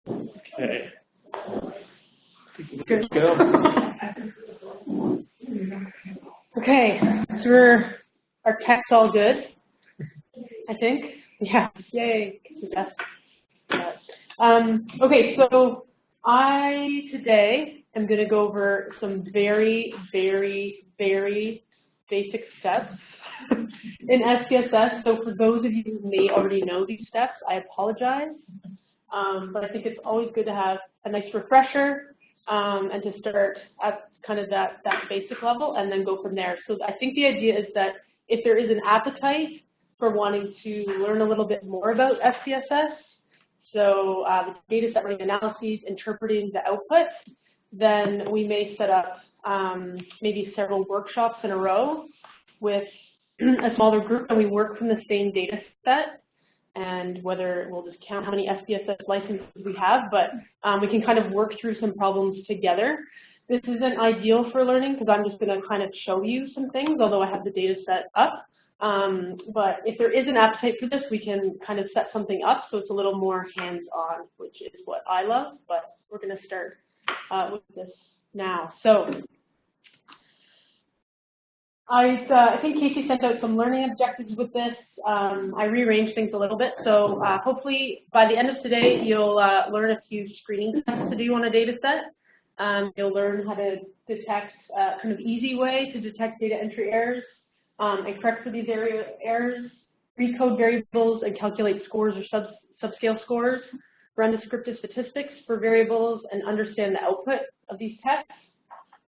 Okay. Good. Let's go. Okay, so our tech's all good, I think. Yeah, yay. Yes. Okay, so I today am going to go over some very, very, very basic steps in SPSS. So for those of you who may already know these steps, I apologize. But I think it's always good to have a nice refresher and to start at kind of that basic level and then go from there. So I think the idea is that if there is an appetite for wanting to learn a little bit more about SPSS, so the data set running analyses, interpreting the output, then we may set up maybe several workshops in a row with a smaller group, and we work from the same data set. And whether we'll just count how many SPSS licenses we have, but we can kind of work through some problems together. This isn't ideal for learning because I'm just going to kind of show you some things, although I have the data set up. But if there is an appetite for this, we can kind of set something up so it's a little more hands-on, which is what I love. But we're going to start with this now. So I think Casey sent out some learning objectives with this. I rearranged things a little bit, so hopefully by the end of today, you'll learn a few screening tests to do on a data set. You'll learn how to detect kind of easy way to detect data entry errors and correct for these errors, recode variables and calculate scores or subscale scores, run descriptive statistics for variables, and understand the output of these tests.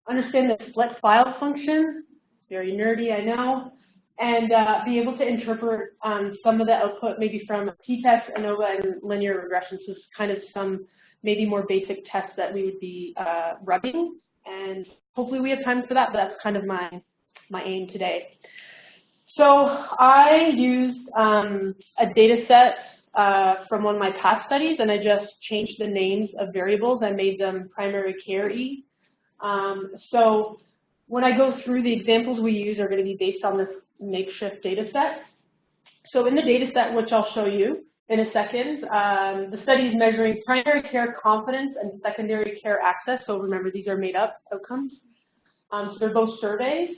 Understand the split file function. Very nerdy, I know, and be able to interpret some of the output maybe from t-test, ANOVA, and linear regression. So it's kind of some maybe more basic tests that we would be running, and hopefully we have time for that, but that's kind of my aim today. So I used a data set from one of my past studies, and I just changed the names of variables. I made them primary care-y. So when I go through, the examples we use are going to be based on this makeshift data set. So in the data set, which I'll show you in a second, the study is measuring primary care confidence and secondary care access. So remember, these are made-up outcomes. So they're both surveys.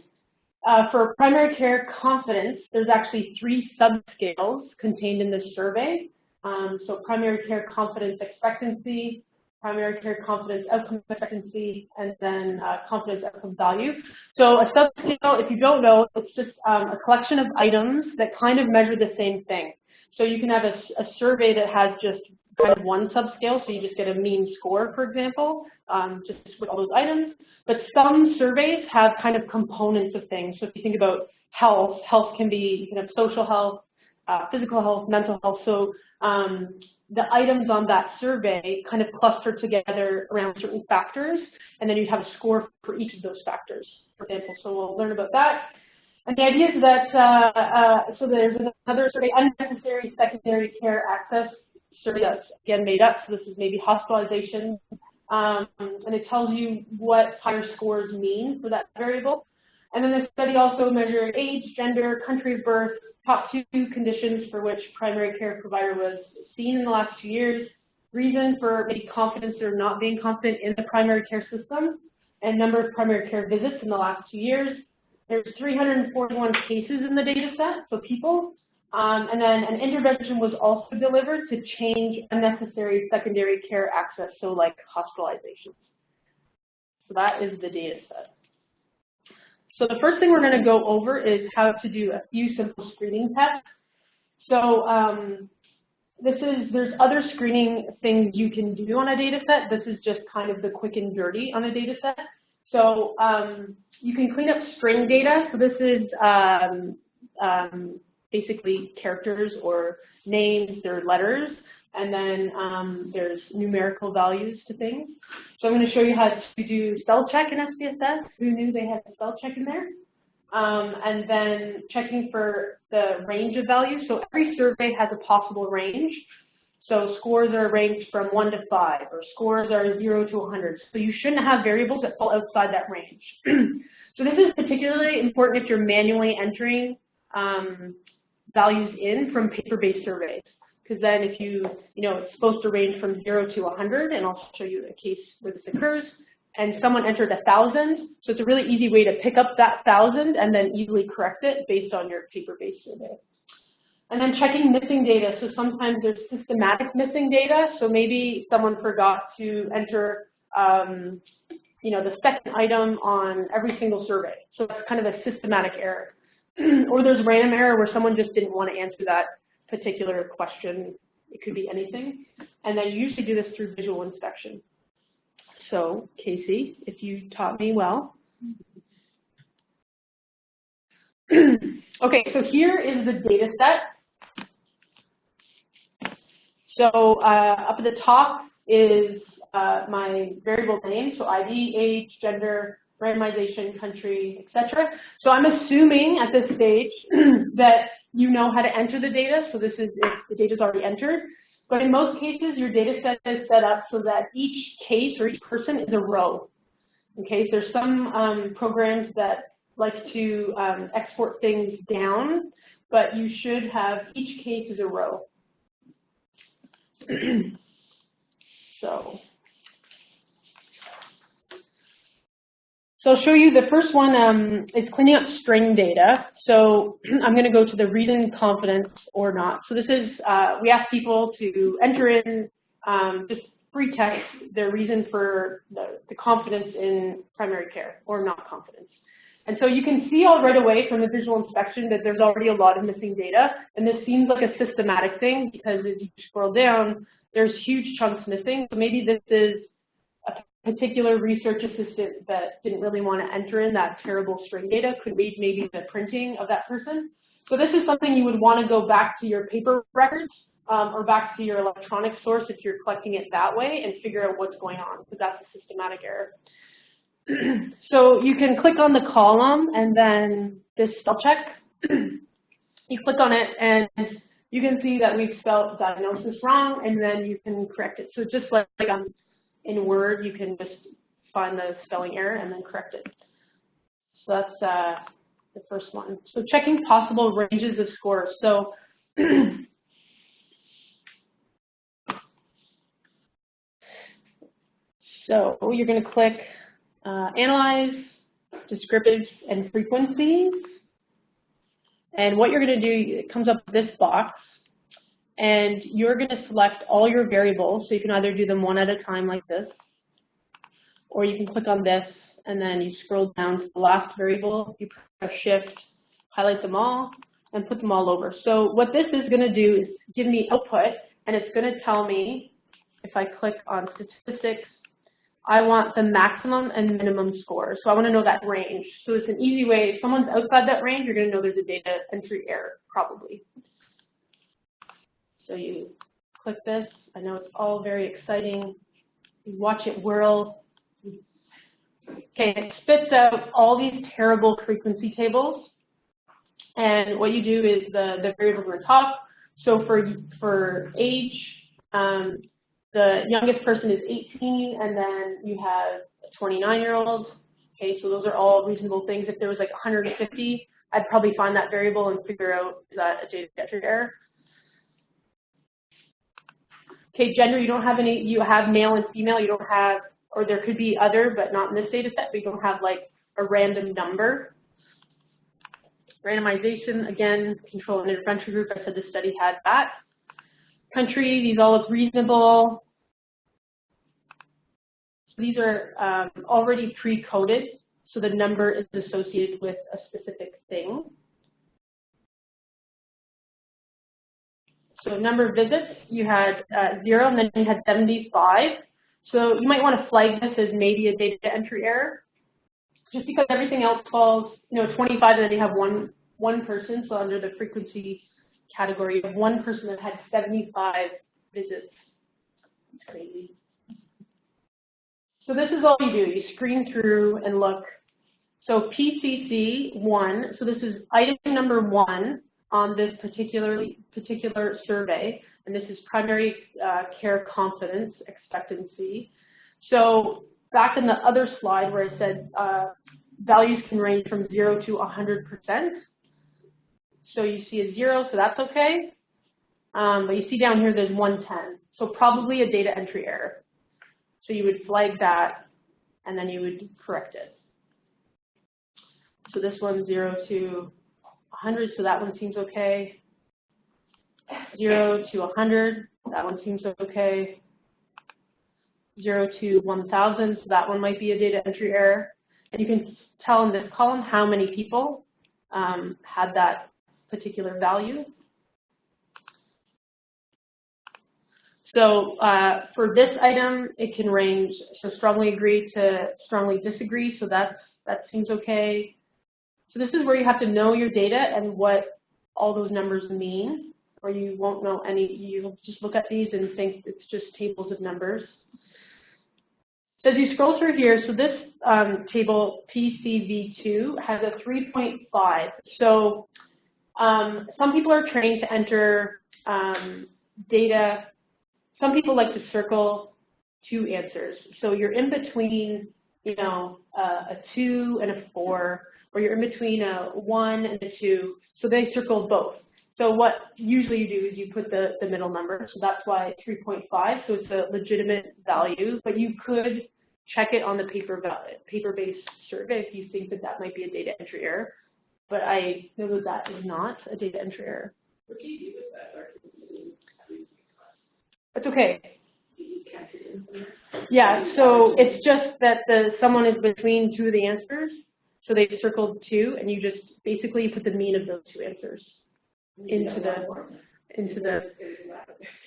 For primary care confidence, there's actually 3 subscales contained in this survey. So primary care confidence expectancy, primary care confidence outcome expectancy, and then confidence outcome value. So a subscale, if you don't know, it's just a collection of items that kind of measure the same thing. So you can have a survey that has just kind of one subscale, so you just get a mean score, for example, just with all those items. But some surveys have kind of components of things. So if you think about health, health can be, you can have social health, physical health, mental health. So the items on that survey kind of cluster together around certain factors, and then you'd have a score for each of those factors, for example. So we'll learn about that. And the idea is that, so there's another survey, unnecessary secondary care access survey that's, again, made up. So this is maybe hospitalization, and it tells you what higher scores mean for that variable. And then the study also measured age, gender, country of birth, top 2 conditions for which primary care provider was seen in the last 2 years, reason for maybe confidence or not being confident in the primary care system, and number of primary care visits in the last 2 years. There's 341 cases in the data set, so people, and then an intervention was also delivered to change unnecessary secondary care access, so like hospitalizations. So that is the data set. So the first thing we're going to go over is how to do a few simple screening tests. So there's other screening things you can do on a data set. This is just kind of the quick and dirty on a data set. So you can clean up string data. So this is basically characters or names or letters. And then there's numerical values to things. So I'm going to show you how to do spell check in SPSS. Who knew they had spell check in there? And then checking for the range of values. So every survey has a possible range. So scores are ranged from 1 to 5, or scores are 0 to 100. So you shouldn't have variables that fall outside that range. So this is particularly important if you're manually entering values in from paper-based surveys, because then if it's supposed to range from 0 to 100, and I'll show you a case where this occurs, and someone entered 1,000, so it's a really easy way to pick up that 1,000 and then easily correct it based on your paper-based survey. And then checking missing data, so sometimes there's systematic missing data, so maybe someone forgot to enter the second item on every single survey, so that's kind of a systematic error. Or there's random error where someone just didn't want to answer that particular question. It could be anything. And then you usually do this through visual inspection. So, Casey, if you taught me well. Okay, so here is the data set. So up at the top is my variable name, so ID, age, gender, randomization, country, etc. So I'm assuming at this stage that you know how to enter the data, so this is if the data is already entered. But in most cases, your data set is set up so that each case or each person is a row. Okay, so there's some programs that like to export things down, but you should have each case as a row. So I'll show you the first one is cleaning up string data. So I'm going to go to the reason, confidence, or not. So this is, we ask people to enter in just free text their reason for the confidence in primary care or not confidence. And so you can see all right away from the visual inspection that there's already a lot of missing data. And this seems like a systematic thing because as you scroll down, there's huge chunks missing. So maybe this is a particular research assistant that didn't really want to enter in that terrible string data, could read maybe the printing of that person. So this is something you would want to go back to your paper records or back to your electronic source if you're collecting it that way and figure out what's going on, because that's a systematic error. So you can click on the column and then this spell check. You click on it and you can see that we've spelled diagnosis wrong, and then you can correct it. So just like in Word, you can just find the spelling error and then correct it. So that's the first one. So checking possible ranges of scores. So you're going to click Analyze, Descriptives, and Frequencies. And what you're going to do, it comes up with this box, and you're going to select all your variables. So you can either do them one at a time like this, or you can click on this, and then you scroll down to the last variable, you press Shift, highlight them all, and put them all over. So what this is going to do is give me output, and it's going to tell me, if I click on Statistics, I want the maximum and minimum score. So I want to know that range. So it's an easy way. If someone's outside that range, you're going to know there's a data entry error, probably. So you click this. I know it's all very exciting. You watch it whirl. Okay, it spits out all these terrible frequency tables. And what you do is the variables are on top. So for age, the youngest person is 18, and then you have a 29-year-old. Okay, so those are all reasonable things. If there was like 150, I'd probably find that variable and figure out, is that a data entry error? Okay, gender, you don't have any, you have male and female, you don't have, or there could be other, but not in this data set, but you don't have like a random number. Randomization, again, control and intervention group, I said the study had that. Country, these all look reasonable. So these are already pre-coded, so the number is associated with a specific thing. So number of visits, you had 0, and then you had 75. So you might want to flag this as maybe a data entry error, just because everything else falls, 25, and then you have one person, so under the frequency category, you have one person that had 75 visits. It's crazy. So this is all you do. You screen through and look. So PCC 1, so this is item number 1 on this particular survey, and this is primary care confidence expectancy. So back in the other slide where it said values can range from 0 to 100%. So you see a 0, so that's okay. But you see down here there's 110. So probably a data entry error. So you would flag that, and then you would correct it. So this one's 0 to 100, so that one seems okay. 0 to 100, that one seems okay. 0 to 1,000, so that one might be a data entry error. And you can tell in this column how many people had that particular value. So for this item, it can range, so strongly agree to strongly disagree, so that seems okay. So this is where you have to know your data and what all those numbers mean, or you won't know any, you'll just look at these and think it's just tables of numbers. So as you scroll through here, so this table, PCV2, has a 3.5. So some people are trained to enter data. Some people like to circle 2 answers. So you're in between, you know, a 2 and a 4, or you're in between a 1 and a 2. So they circle both. So what usually you do is you put the middle number. So that's why 3.5. So it's a legitimate value, but you could check it on the paper-based survey if you think that that might be a data entry error. But I know that that is not a data entry error. What do you do with that? It's okay. Yeah, so it's just that someone is between 2 of the answers, so they've circled 2, and you just basically put the mean of those 2 answers into the.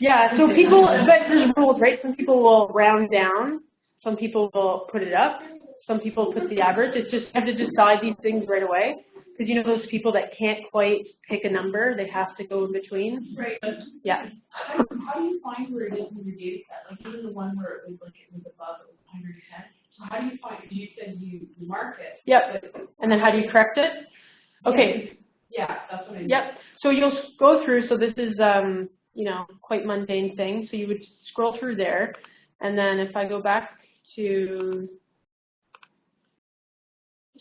Yeah, so people, but there's rules, right? Some people will round down, some people will put it up, some people put the average. It's just, you have to decide these things right away. Because you know those people that can't quite pick a number, they have to go in between. Right. Yeah. How do you find where it is in your data set? Like even the one where it was like it was above, it was 110. So how do you find? You said you mark it. Yep. And then how do you correct it? Okay. Yeah, that's what I mean. Yep. So you'll go through. So this is you know, quite mundane thing. So you would scroll through there, and then if I go back to.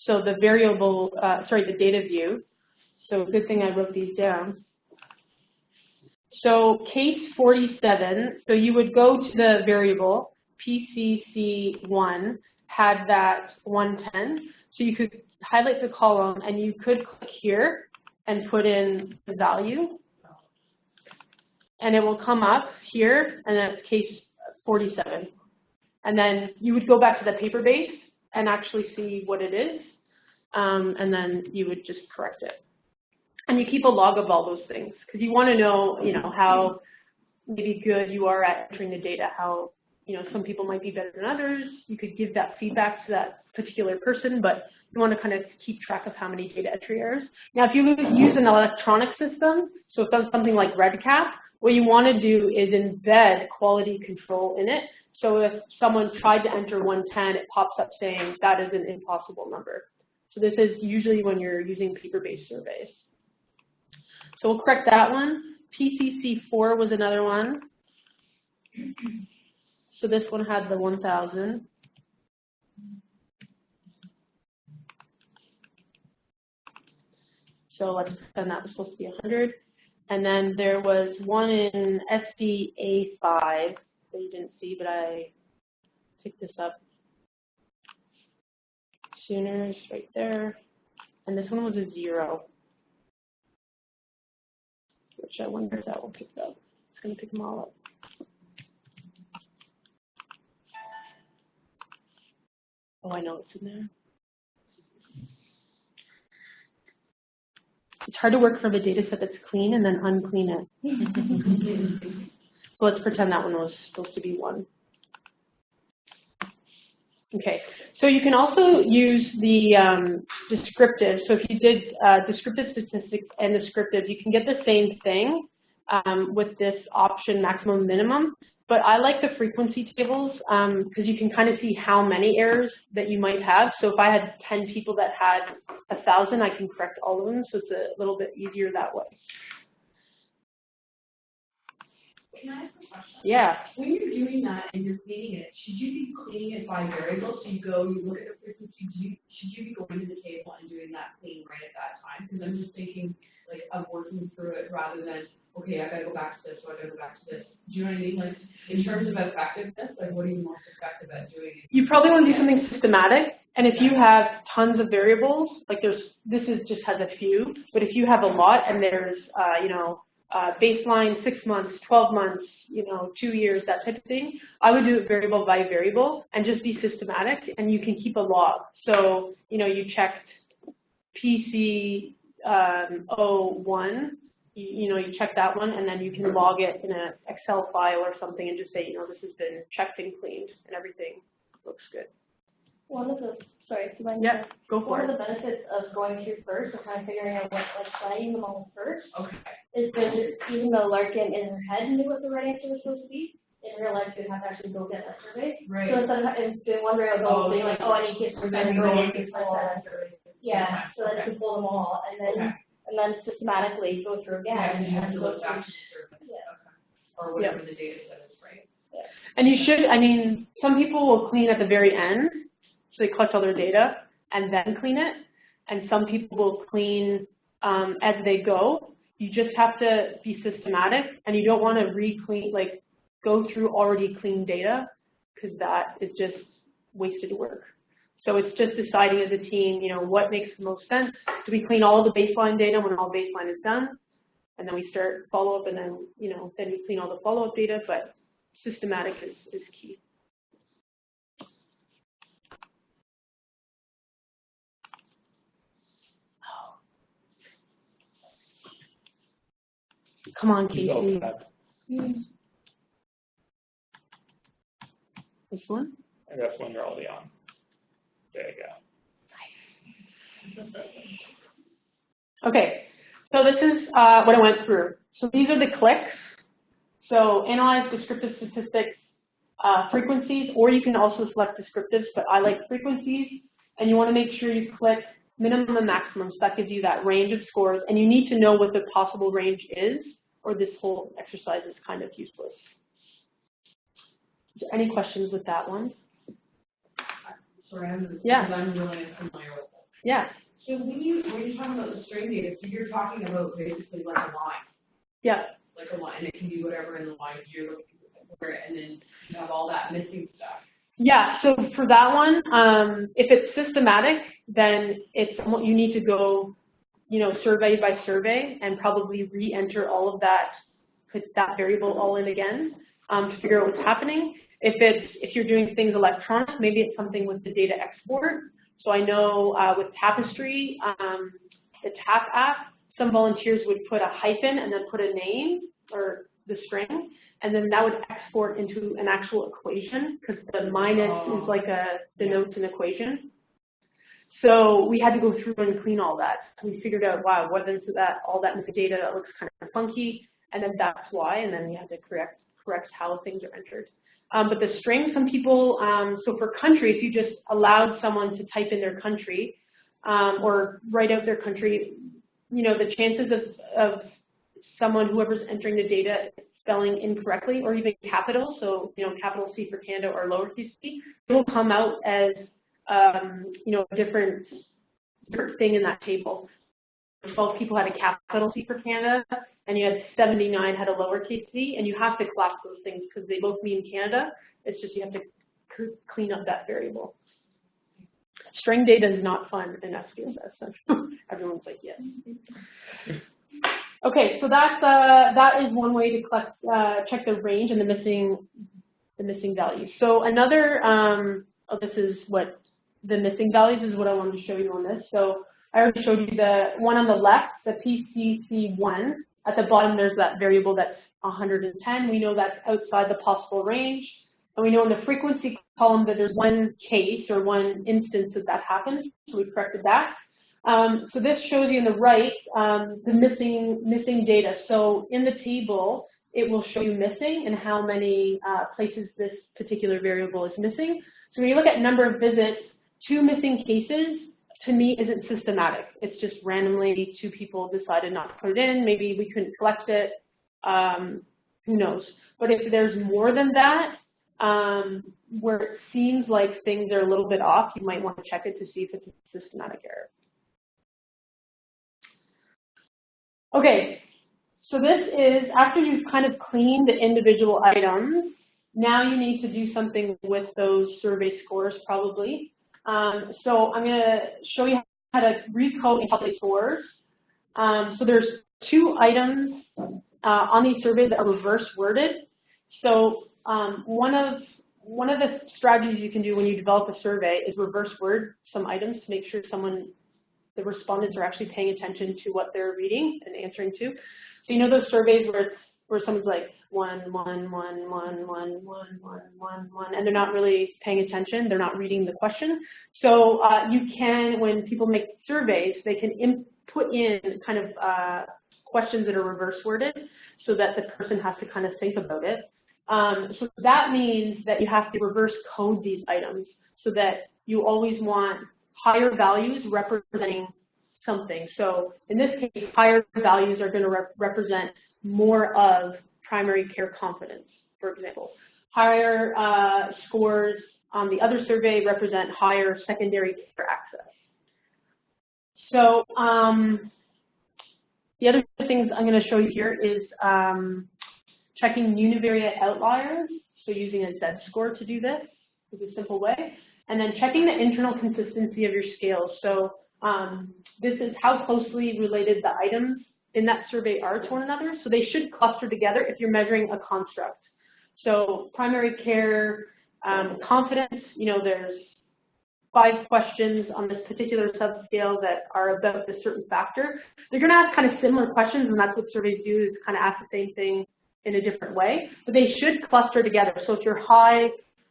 So the variable, the data view. So good thing I wrote these down. So case 47, so you would go to the variable, PCC1 had that 110. So you could highlight the column and you could click here and put in the value. And it will come up here, and that's case 47. And then you would go back to the paper base and actually see what it is. And then you would just correct it. And you keep a log of all those things because you want to know, you know, how maybe good you are at entering the data, how, you know, some people might be better than others. You could give that feedback to that particular person, but you want to kind of keep track of how many data entry errors. Now, if you use an electronic system, so if it's something like REDCap, what you want to do is embed quality control in it. So if someone tried to enter 110, it pops up saying that is an impossible number. So this is usually when you're using paper-based surveys. So we'll correct that one. PCC4 was another one. So this one had the 1,000. So let's pretend that was supposed to be 100. And then there was one in SDA5 that you didn't see, but I picked this up. Sooners right there, and this one was a 0, which I wonder if that will pick up. It's going to pick them all up. Oh, I know it's in there. It's hard to work from a data set that's clean and then unclean it. So let's pretend that one was supposed to be 1. Okay, so you can also use the descriptive. So if you did descriptive statistics and descriptive, you can get the same thing with this option maximum minimum. But I like the frequency tables because you can kind of see how many errors that you might have. So if I had 10 people that had 1,000, I can correct all of them. So it's a little bit easier that way. Can I ask a question? Yeah. When you're doing that and you're cleaning it, should you be cleaning it by variable? So you go, you look at the frequency, should you be going to the table and doing that clean right at that time? Because I'm just thinking like of working through it rather than, okay, I gotta go back to this the most effective at doing it? You probably want to do something systematic, and if you have tons of variables, like this just has a few, but if you have a lot and there's, baseline 6 months, 12 months, 2 years, that type of thing, I would do it variable by variable and just be systematic, and you can keep a log. So, you checked PC 01, you check that one, and then you can log it in an Excel file or something and just say, this has been checked and cleaned and everything looks good. One of the One of the benefits of going through first and kind of figuring out what, flagging them all first, Okay. is that even though Larkin in her head knew what the right answer was supposed to be, in real life you'd have to actually go get that survey. Right. So instead of doing one variable, being like, I need to get some kind of yeah, so then you can pull them all and then systematically go through again. Yeah, and you have to look back to the survey. Yeah. Okay. Or whatever the data set is, right? Yeah. And you should, some people will clean at the very end, so they collect all their data and then clean it, and some people will clean as they go. You just have to be systematic, and you don't want to re-clean, go through already cleaned data, because that is just wasted work. So it's just deciding as a team, what makes the most sense. Do we clean all the baseline data when all baseline is done? And then we start follow-up, and then, then we clean all the follow-up data, but systematic is key. Come on, Casey. This one? I guess when you're already on. There you go. Okay, so this is what I went through. So these are the clicks. So analyze descriptive statistics, frequencies, or you can also select descriptives, but I like frequencies. And you want to make sure you click minimum and maximum, so that gives you that range of scores. And you need to know what the possible range is, or this whole exercise is kind of useless. Is there any questions with that one? Sorry, I'm Yeah. I'm really unfamiliar with it. Yeah. So when you're talking about the string data, so you're talking about basically like a line. Yeah. Like a line, and it can be whatever in the line you're looking for, and then you have all that missing stuff. Yeah, so for that one, if it's systematic, then you need to go, survey by survey and probably re-enter all of that, put that variable all in again to figure out what's happening. If you're doing things electronic, maybe it's something with the data export. So I know with Tapestry, the TAP app, some volunteers would put a hyphen and then put a name or the string, and then that would export into an actual equation, because the minus is denotes an equation. So we had to go through and clean all that. We figured out, wow, what is that? All that missing data that looks kind of funky, and then that's why. And then we had to correct how things are entered. But the string, some people, so for country, if you just allowed someone to type in their country or write out their country, the chances of someone, whoever's entering the data, spelling incorrectly, or even capital, so capital C for Canada or lowercase c, it will come out as a different thing in that table. 12 people had a capital C for Canada, and you had 79 had a lowercase c, and you have to class those things because they both mean Canada. It's just you have to clean up that variable. String data is not fun in SPSS. So everyone's like, yes. Okay, so that is one way to collect, check the range and the missing values. So another, this is what the missing values is what I wanted to show you on this. So I already showed you the one on the left, the PCC1. At the bottom, there's that variable that's 110. We know that's outside the possible range. And we know in the frequency column that there's one case or one instance that happens. So we corrected that. So this shows you on the right the missing data. So in the table, it will show you missing and how many places this particular variable is missing. So when you look at number of visits, 2 missing cases, to me, isn't systematic. It's just randomly 2 people decided not to put it in. Maybe we couldn't collect it. Who knows? But if there's more than that, where it seems like things are a little bit off, you might want to check it to see if it's a systematic error. Okay, so this is after you've kind of cleaned the individual items, now you need to do something with those survey scores probably. So I'm going to show you how to recode and calculate scores. So there's 2 items on these surveys that are reverse worded. So one of the strategies you can do when you develop a survey is reverse word some items to make sure the respondents are actually paying attention to what they're reading and answering to. So you know those surveys where someone's like 1, 1, 1, 1, 1, 1, 1, 1, 1, and they're not really paying attention, they're not reading the question. So you can, when people make surveys, they can put in kind of questions that are reverse worded so that the person has to kind of think about it. So that means that you have to reverse code these items so that you always want higher values representing something. So in this case, higher values are going to represent more of primary care confidence, for example. Higher scores on the other survey represent higher secondary care access. So the other things I'm going to show you here is checking univariate outliers, so using a Z-score to do this is a simple way, and then checking the internal consistency of your scales. So this is how closely related the items in that survey are to one another. So they should cluster together if you're measuring a construct. So primary care, confidence, you know, there's 5 questions on this particular subscale that are about this certain factor. They're going to ask kind of similar questions, and that's what surveys do, is kind of ask the same thing in a different way, but they should cluster together. So if you're high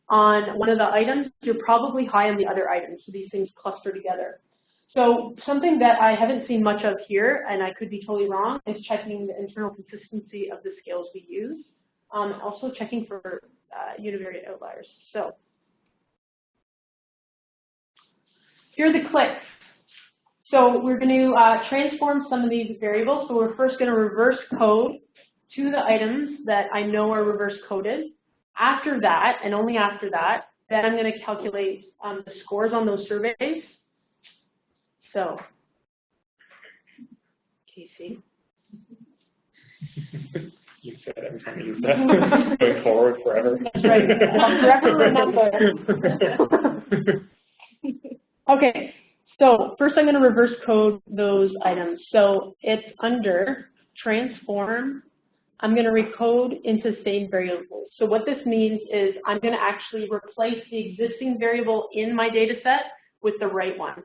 on one of the items, you're probably high on the other items, so these things cluster together. So something that I haven't seen much of here, and I could be totally wrong, is checking the internal consistency of the scales we use. Also checking for univariate outliers. So here are the clicks. So we're going to transform some of these variables. So we're first going to reverse code to the items that I know are reverse coded. After that, and only after that, then I'm going to calculate the scores on those surveys. So, Casey. You said every time you use that, going forward forever. That's right. I'll forever remember. Okay, so first I'm going to reverse code those items. So it's under transform. I'm going to recode into same variables. So what this means is I'm going to actually replace the existing variable in my data set with the right one.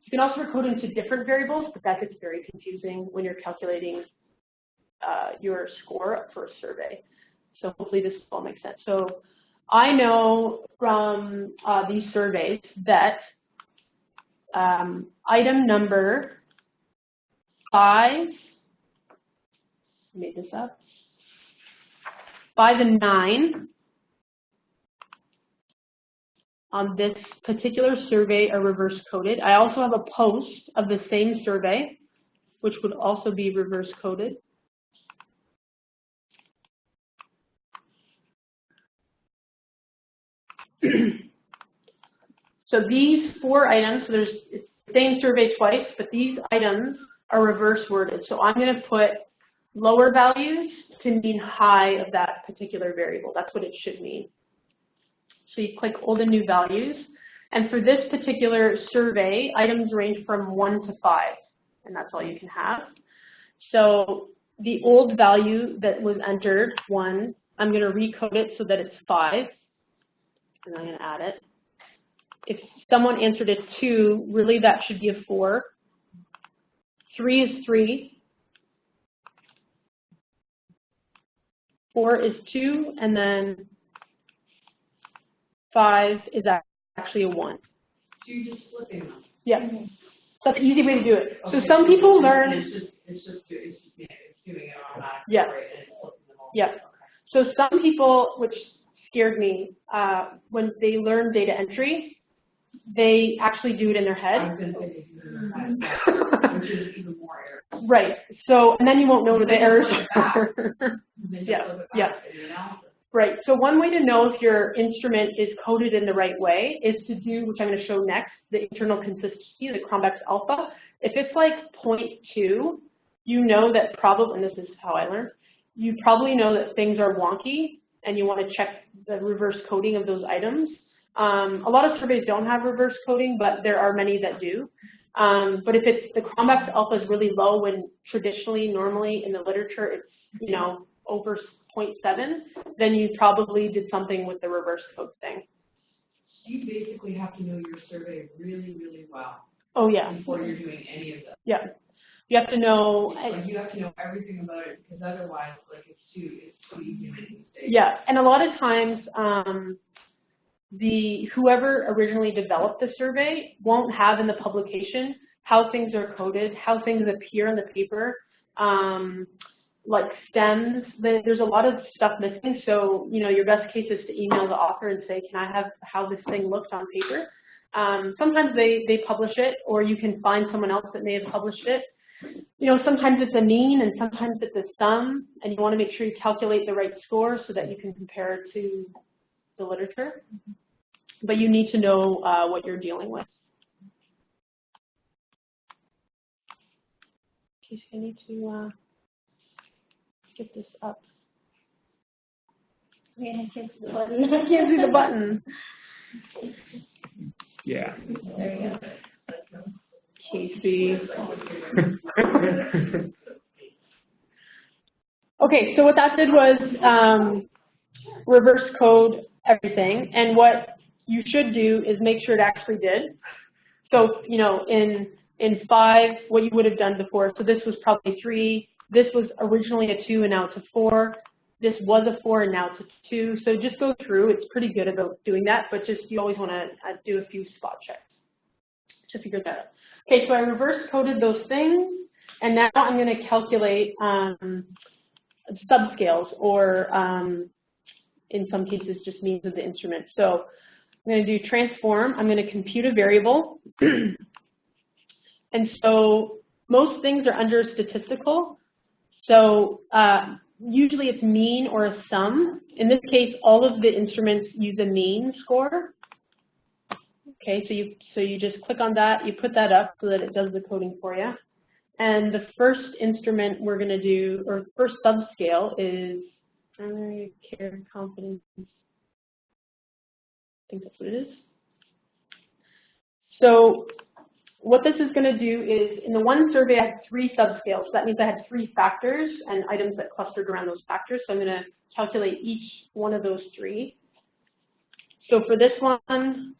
You can also recode into different variables, but that gets very confusing when you're calculating your score for a survey. So hopefully this all makes sense. So I know from these surveys that item number 5, made this up, 5 and 9 on this particular survey are reverse coded. I also have a post of the same survey, which would also be reverse coded. So these 4 items, so it's the same survey twice, but these items are reverse worded. So I'm going to put lower values to mean high of that particular variable. That's what it should mean. So you click old and new values. And for this particular survey, items range from 1 to 5, and that's all you can have. So the old value that was entered, 1, I'm going to recode it so that it's 5, and I'm going to add it. If someone answered it 2, really that should be a 4. 3 is 3. 4 is 2, and then 5 is actually a 1. So you're just flipping them. Yeah, so that's an easy way to do it. Okay. So some people learn. It's doing it automatically. Yeah. Right, and it's flipping them over. Yeah. Okay. So some people, which scared me, when they learn data entry, they actually do it in their head. I was going to say they do it in their head, which is even more errors. Right. So, and then you won't know what the errors are. Yeah. Right. So one way to know if your instrument is coded in the right way is to do, which I'm going to show next, the internal consistency, the convex alpha. If it's like 0.2, you know that probably, and this is how I learned, you probably know that things are wonky and you want to check the reverse coding of those items. A lot of surveys don't have reverse coding, but there are many that do. But if it's the convex alpha is really low, when traditionally, normally in the literature, it's, you know, over 0.7, then you probably did something with the reverse code thing. You basically have to know your survey really, really well. Oh, yeah. Before you're doing any of this. Yeah. You have to know. Like, you have to know everything about it, because otherwise, like, it's too easy to make mistakes. Yeah, and a lot of times, whoever originally developed the survey won't have in the publication how things are coded, how things appear in the paper, like stems. There's a lot of stuff missing. So, you know, your best case is to email the author and say, can I have how this thing looks on paper? Sometimes they publish it, or you can find someone else that may have published it. You know, sometimes it's a mean and sometimes it's a sum, and you want to make sure you calculate the right score so that you can compare it to the literature. But you need to know what you're dealing with. Okay, so I need to get this up. Yeah, I can't see the button. I can't see the button. Yeah. There you go. Casey. Okay, so what that did was reverse code everything, and what you should do is make sure it actually did. So, you know, in 5, what you would have done before, so this was probably 3, this was originally a 2 and now it's a 4, this was a 4 and now it's a 2, so just go through. It's pretty good about doing that, but just you always want to do a few spot checks to figure that out. Okay, so I reverse coded those things, and now I'm going to calculate subscales, or in some cases just means of the instrument. So I'm going to do transform. I'm going to compute a variable. And so most things are under statistical. So usually it's mean or a sum. In this case, all of the instruments use a mean score. Okay, so you just click on that, you put that up so that it does the coding for you. And the first instrument we're going to do, or first subscale, is primary care confidence. I think that's what it is. So what this is going to do is, in the one survey, I had 3 subscales. So that means I had 3 factors and items that clustered around those factors. So I'm going to calculate each one of those 3. So for this one,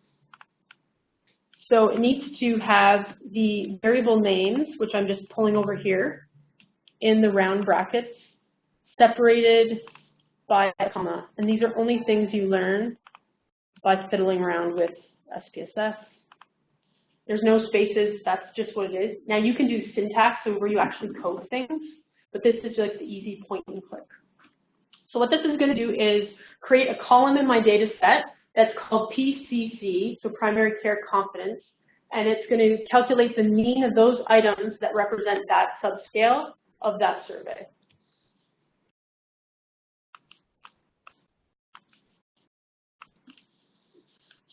so it needs to have the variable names, which I'm just pulling over here, in the round brackets, separated by a comma. And these are only things you learn by fiddling around with SPSS. There's no spaces, that's just what it is. Now you can do syntax, so where you actually code things, but this is like the easy point and click. So what this is going to do is create a column in my data set that's called PCC, so primary care confidence, and it's going to calculate the mean of those items that represent that subscale of that survey.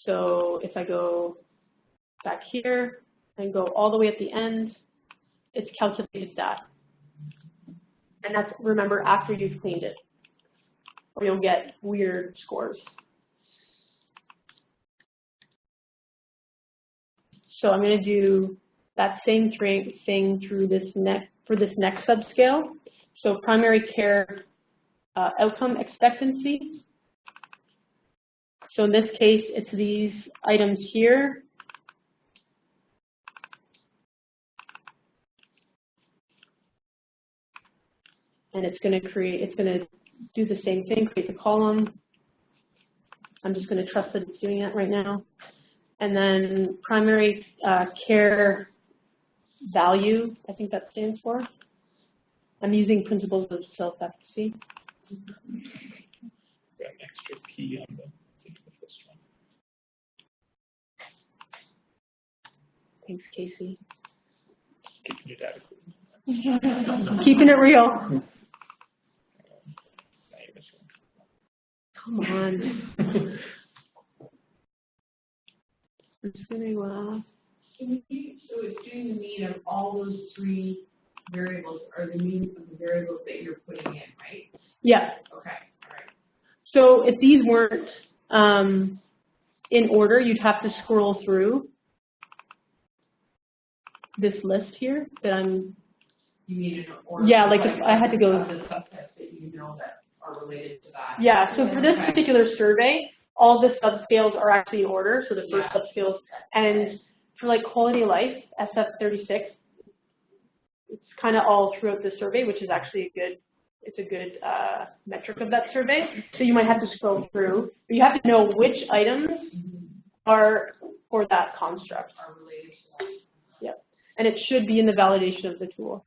So if I go back here and go all the way at the end, it's calculated that. And that's, remember, after you've cleaned it, or you'll get weird scores. So I'm going to do that same thing through this for this next subscale. So primary care outcome expectancy. So in this case, it's these items here. And it's going to do the same thing, create the column. I'm just going to trust that it's doing that right now. And then primary care value, I think that stands for. I'm using principles of self-efficacy. Got an extra P on the first one. Thanks, Casey. Keeping it adequate. Keeping it real. Now you're missing one. Come on. I'm just going to, So it's doing the mean of all those 3 variables, or the mean of the variables that you're putting in, right? yeah. Okay, all right. So if these weren't in order, you'd have to scroll through this list here that I'm. You need an order. Yeah, like if I had to go. The subsets that you know that are related to that. Yeah, so for this particular survey, all the subscales are actually in order, so the first subscales, and for like quality of life, SF36, it's kind of all throughout the survey, which is actually a good metric of that survey. So you might have to scroll through, but you have to know which items are for that construct. Are related to that. Yep, and it should be in the validation of the tool.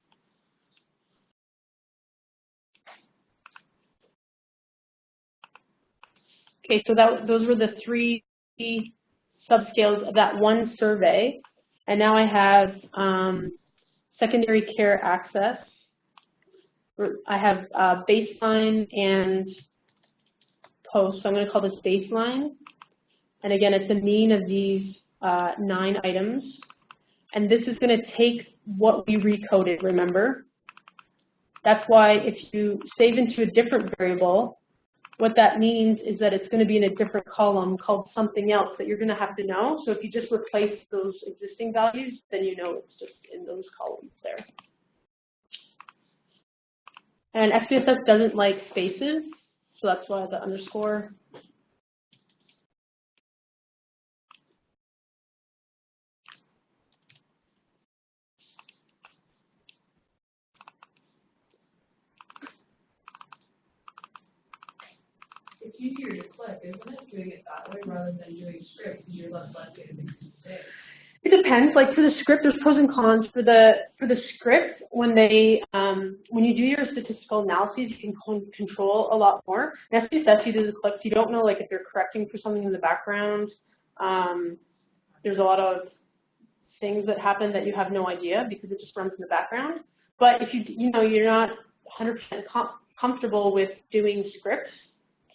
Okay, so those were the 3 subscales of that one survey, and now I have secondary care access. I have baseline and post, so I'm going to call this baseline, and again, it's a mean of these 9 items, and this is going to take what we recoded, remember? That's why if you save into a different variable, what that means is that it's going to be in a different column called something else that you're going to have to know. So if you just replace those existing values, then you know it's just in those columns there. And SPSS doesn't like spaces, so that's why the underscore. It's easier to click, isn't it, doing it that way rather than doing script, because you're less likely to make a mistake. It depends. Like for the script, there's pros and cons. For the script, when you do your statistical analyses, you can control a lot more. In SPSS, you do the clicks. You don't know like if they're correcting for something in the background. There's a lot of things that happen that you have no idea because it just runs in the background. But if you're not 100% comfortable with doing scripts,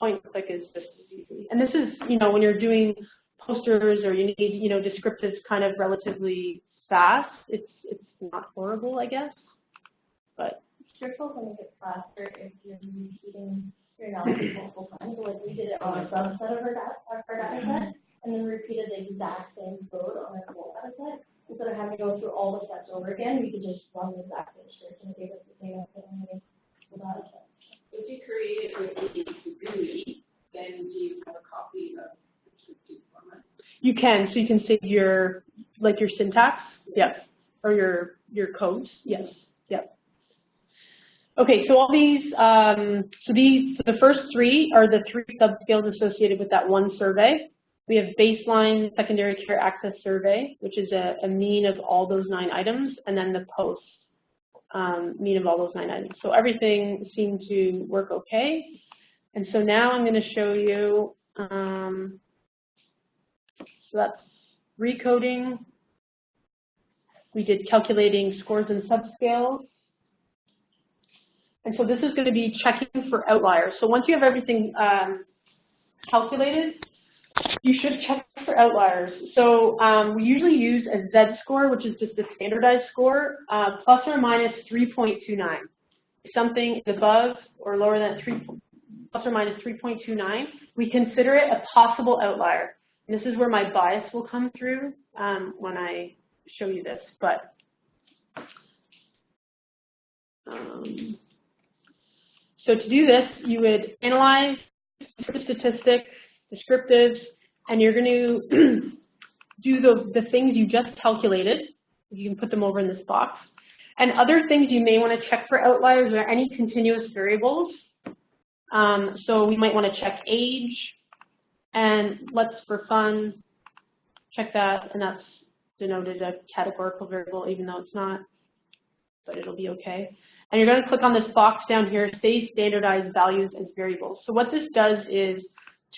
point and click is just as easy. And this is, when you're doing posters or you need, descriptives kind of relatively fast, it's not horrible, I guess. But scripts will make it faster if you're repeating your analysis multiple times. So like we did it on a subset of our data set, and then repeated the exact same code on our whole data set. Instead of having to go through all the steps over again, we could just run the exact same script and it gave us the same thing in the data set. If you create it with the GUI, then do you have a copy of the scripted format? you can, so you can save your syntax, yes, or your codes, yes, yep. Okay, so all these, so the first 3 are the 3 subscales associated with that one survey. We have baseline secondary care access survey, which is a mean of all those 9 items, and then the post mean of all those 9 items. So everything seemed to work okay. And so now I'm going to show you, so that's recoding. We did calculating scores and subscales. And so this is going to be checking for outliers. So once you have everything calculated, you should check for outliers. So we usually use a Z-score, which is just a standardized score, plus or minus 3.29. If something is above or lower than plus or minus 3.29, we consider it a possible outlier. And this is where my bias will come through when I show you this. But so to do this, you would analyze statistics, descriptives, and you're going to do the things you just calculated. You can put them over in this box. And other things you may want to check for outliers are any continuous variables. So we might want to check age, and let's, for fun, check that, and that's denoted a categorical variable, even though it's not, but it'll be okay. And you're going to click on this box down here, Save Standardized Values as Variables. So what this does is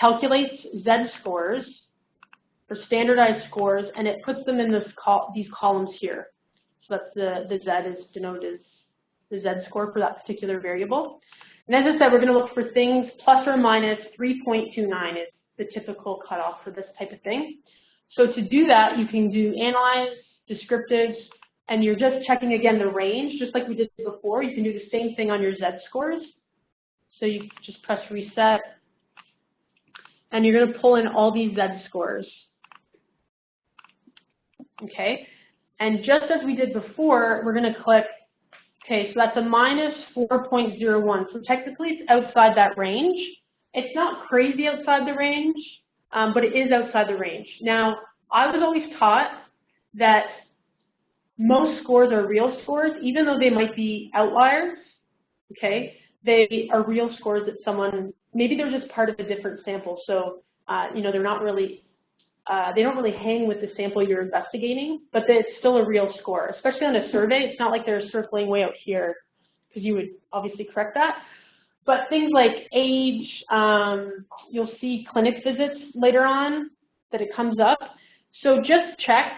calculates Z-scores, or standardized scores, and it puts them in these columns here. So that's the Z is denoted as the Z-score for that particular variable. And as I said, we're going to look for things plus or minus 3.29 is the typical cutoff for this type of thing. So to do that, you can do analyze, descriptives, and you're just checking again the range, just like we did before. You can do the same thing on your Z-scores. So you just press reset, and you're going to pull in all these Z-scores. Okay, and just as we did before, we're going to click, okay, so that's a minus 4.01. So technically it's outside that range. It's not crazy outside the range, but it is outside the range. Now, I was always taught that most scores are real scores, even though they might be outliers, okay? They are real scores that someone, maybe they're just part of a different sample. So, you know, they're not really, they don't really hang with the sample you're investigating, but it's still a real score, especially on a survey. It's not like they're circling way out here, because you would obviously correct that. But things like age, you'll see clinic visits later on that it comes up. So just check.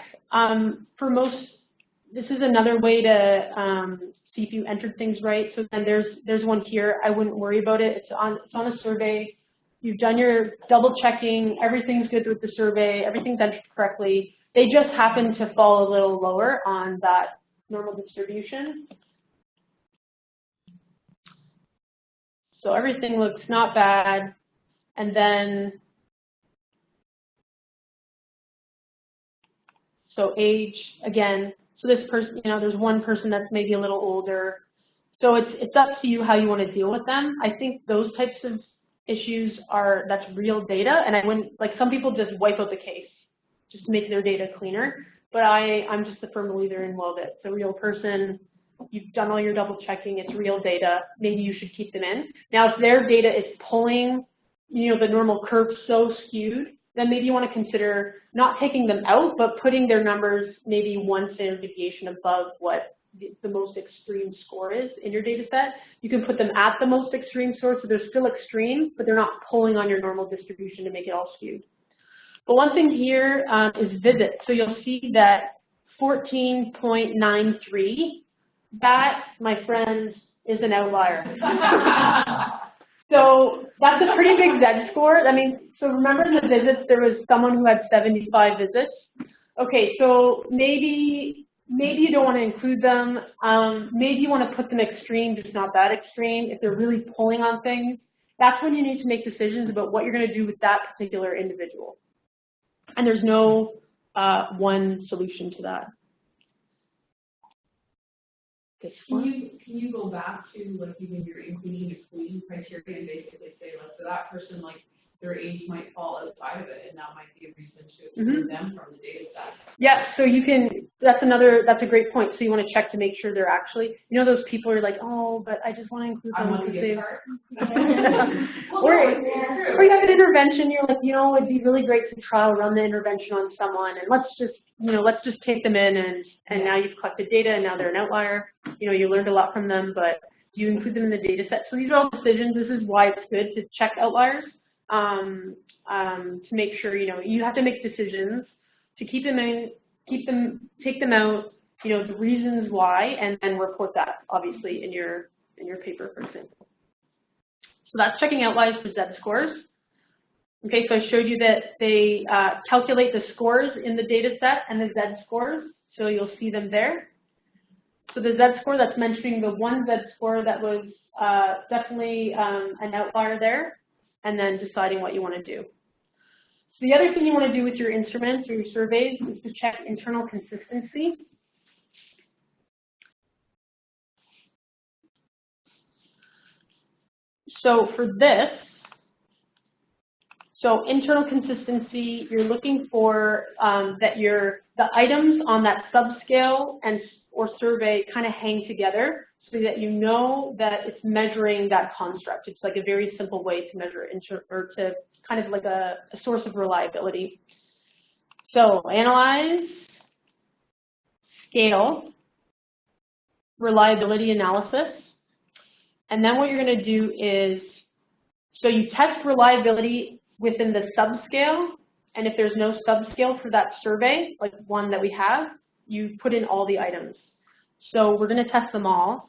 For most, this is another way to see if you entered things right. So then there's one here. I wouldn't worry about it. It's on a survey. You've done your double checking. Everything's good with the survey. Everything's entered correctly. They just happen to fall a little lower on that normal distribution. So everything looks not bad. And then, so age, again, so this person, you know, there's one person that's maybe a little older. So it's up to you how you want to deal with them. I think those types of issues that's real data, and I wouldn't, like some people just wipe out the case just to make their data cleaner, but I'm just a firm believer in, well, it's a real person, you've done all your double checking, it's real data, maybe you should keep them in. Now, if their data is pulling, you know, the normal curve so skewed, then maybe you want to consider not taking them out, but putting their numbers maybe one standard deviation above what the most extreme score is in your data set. You can put them at the most extreme score, so they're still extreme, but they're not pulling on your normal distribution to make it all skewed. But one thing here is visits. So you'll see that 14.93, that, my friends, is an outlier. So that's a pretty big Z score. I mean, so remember in the visits, there was someone who had 75 visits. Okay, so maybe you don't want to include them. Maybe you want to put them extreme, just not that extreme. If they're really pulling on things, that's when you need to make decisions about what you're going to do with that particular individual. And there's no one solution to that. Can you go back to like even your including exclusion criteria and basically say, like, for that person, like their age might fall outside of it, and that might be a reason to exclude them from the data set. Yeah, so you can, that's a great point. So you want to check to make sure they're actually, you know, those people are like, oh, but I just want to include them. I want to get part. Or you have an intervention, you're like, you know, it'd be really great to run the intervention on someone, and let's just take them in, and now you've collected data, and now they're an outlier. You know, you learned a lot from them, but do you include them in the data set? So these are all decisions. This is why it's good to check outliers. To make sure, you know, you have to make decisions to keep them in, take them out, you know, the reasons why, and then report that obviously in your paper, for example. So that's checking outliers for Z scores. Okay, so I showed you that they calculate the scores in the data set and the Z scores, so you'll see them there. So the Z score, that's mentioning the one Z score that was definitely an outlier there, and then deciding what you want to do. So the other thing you want to do with your instruments or your surveys is to check internal consistency. So for this, so internal consistency, you're looking for that the items on that subscale or survey kind of hang together, so that you know that it's measuring that construct. It's like a very simple way to measure or to kind of like a source of reliability. So analyze, scale, reliability analysis, and then what you're going to do is, so you test reliability within the subscale, and if there's no subscale for that survey, like one that we have, you put in all the items. So we're going to test them all.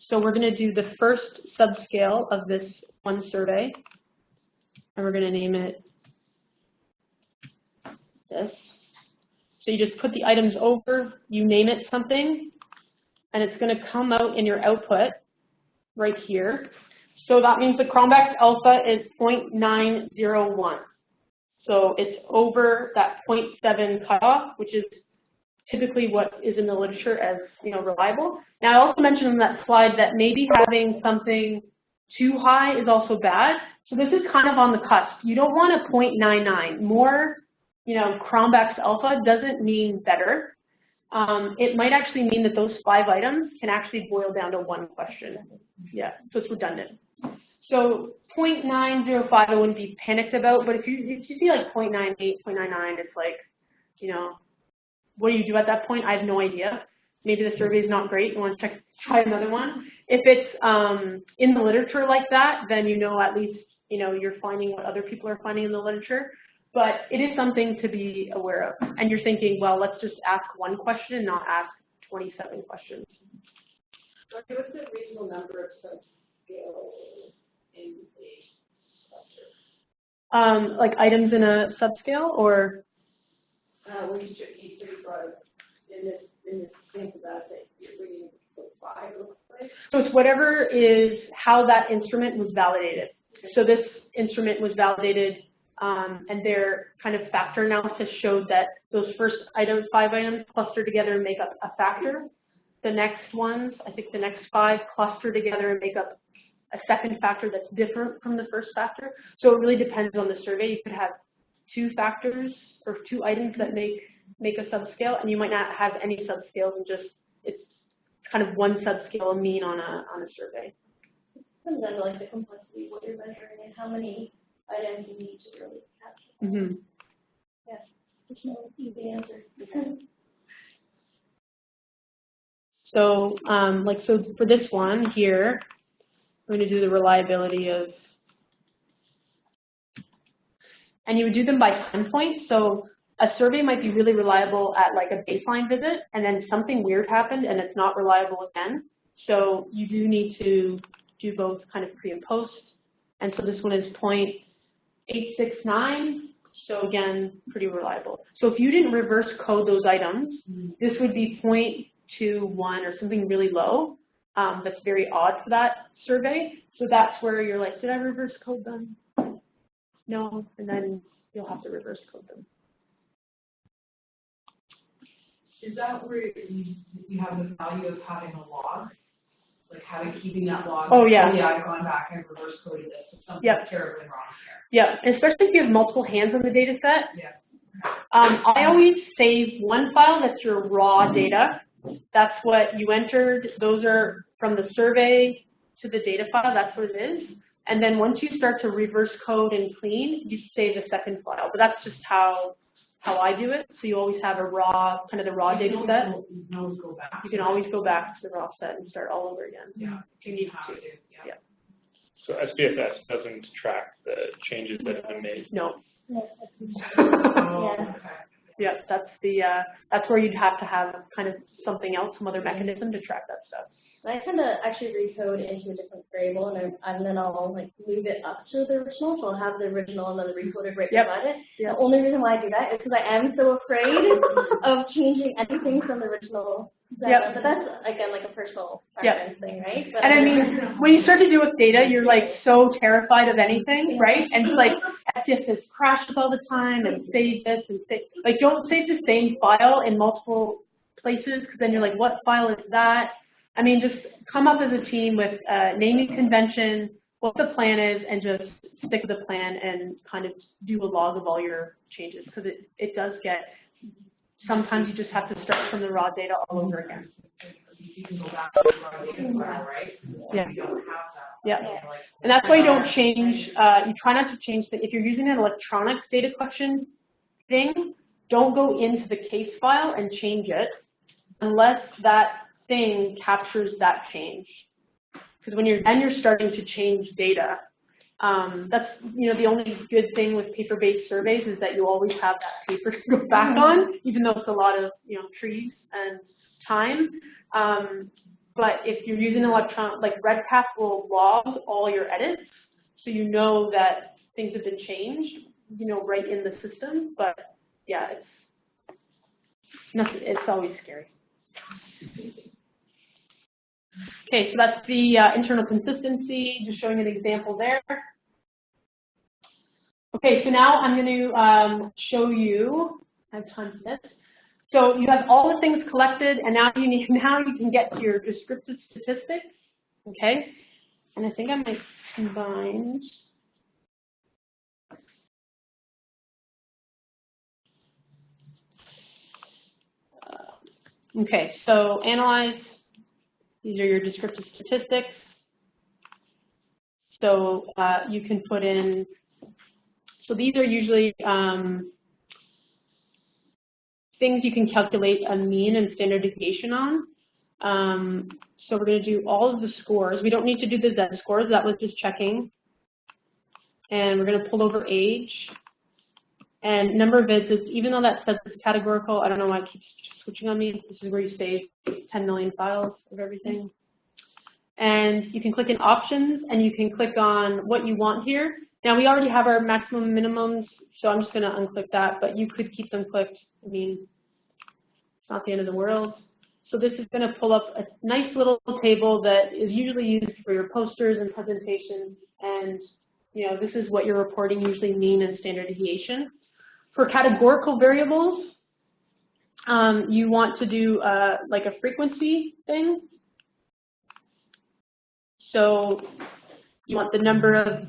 So we're going to do the first subscale of this one survey, and we're going to name it this. So you just put the items over, you name it something, and it's going to come out in your output right here. So that means the Cronbach's alpha is 0.901. So it's over that 0.7 cutoff, which is typically what is in the literature as, reliable. Now, I also mentioned on that slide that maybe having something too high is also bad. So this is kind of on the cusp. You don't want a 0.99. More, Cronbach's alpha doesn't mean better. It might actually mean that those 5 items can actually boil down to 1 question. Yeah, so it's redundant. So 0.905 I wouldn't be panicked about, but if you see like 0.98, 0.99, it's like, what do you do at that point? I have no idea. Maybe the survey is not great. You want to try another one. If it's in the literature like that, then at least you're finding what other people are finding in the literature. But it is something to be aware of. And you're thinking, well, let's just ask 1 question and not ask 27 questions. Okay, what's the reasonable number of subscales in a cluster? Like items in a subscale, or? When you brought in this thing about that you're bringing 5, looks like. So it's whatever is how that instrument was validated. Okay. So this instrument was validated, and their kind of factor analysis showed that those first 5 items cluster together and make up a factor. The next ones, I think the next 5 cluster together and make up a second factor that's different from the first factor. So it really depends on the survey. You could have 2 factors or 2 items that make a subscale, and you might not have any subscales, and just it's kind of 1 subscale, a mean on a survey. It comes down to like the complexity of what you're measuring and how many items you need to really capture. Mm-hmm. Yes, there's no easy answer. So, so for this one here, I'm going to do the reliability of, and you would do them by time point. So a survey might be really reliable at like a baseline visit, and then something weird happened and it's not reliable again. So you do need to do both kind of pre and post. And so this one is 0.869. So again, pretty reliable. So if you didn't reverse code those items, this would be 0.21 or something really low. That's very odd for that survey. So that's where you're like, did I reverse code them? No, and then you'll have to reverse code them. Is that where you have the value of having a log? Like keeping that log? Oh, yeah. Oh, yeah, I've gone back and reverse coded this. So something's terribly wrong here. Yeah, especially if you have multiple hands on the data set. Yeah. I always save 1 file that's your raw data. That's what you entered. Those are from the survey to the data file. That's what it is. And then once you start to reverse code and clean, you save the second file. But that's just how I do it. So you always have a raw, kind of the raw data set. You can always go back. You can always go back to the raw set and start all over again. Yeah. If you need to. Yeah. So SPSS doesn't track the changes that have been made? No. Oh, okay. Yeah, that's where you'd have to have kind of something else, some other mechanism to track that stuff. I kind of actually recode into a different variable, and then I'll like move it up to the original, so I'll have the original and then the recoded right beside it. The only reason why I do that is because I am so afraid of changing anything from the original. But that's, again, like a personal preference thing, right? But and I mean, when you start to deal with data, you're like so terrified of anything, right? And it's like, SPSS crashes all the time, and save this, and save, like, don't save the same file in multiple places, because then you're like, what file is that? I mean, just come up as a team with naming convention, what the plan is, and just stick with the plan and kind of do a log of all your changes, because it does get, sometimes you just have to start from the raw data all over again. You can go back to the raw data file, right? Yeah. You don't have that. Yeah. And that's why you don't change, you try not to change, if you're using an electronic data collection thing, don't go into the case file and change it unless that thing captures that change. Because when you're starting to change data, that's the only good thing with paper-based surveys is that you always have that paper to go back on, even though it's a lot of trees and time. But if you're using electronic, like Redcap will log all your edits, so you know that things have been changed, right in the system. But yeah, it's always scary. Okay, so that's the internal consistency, just showing an example there. Okay, so now I'm going to show you, I have time for this. So you have all the things collected, and now you can get to your descriptive statistics, okay? And I think I might combine. Okay, so analyze. These are your descriptive statistics. So you can put in, so these are usually things you can calculate a mean and standard deviation on. So we're going to do all of the scores. We don't need to do the Z scores. That was just checking. And we're going to pull over age and number of visits. Even though that says it's categorical, I don't know why it keeps switching on me. This is where you save 10 million files of everything. And you can click in options, and you can click on what you want here. Now, we already have our maximum minimums, so I'm just going to unclick that, but you could keep them clicked. I mean, it's not the end of the world. So this is going to pull up a nice little table that is usually used for your posters and presentations, and you know, this is what you're reporting, usually mean and standard deviation. For categorical variables, you want to do like a frequency thing. So you want the number of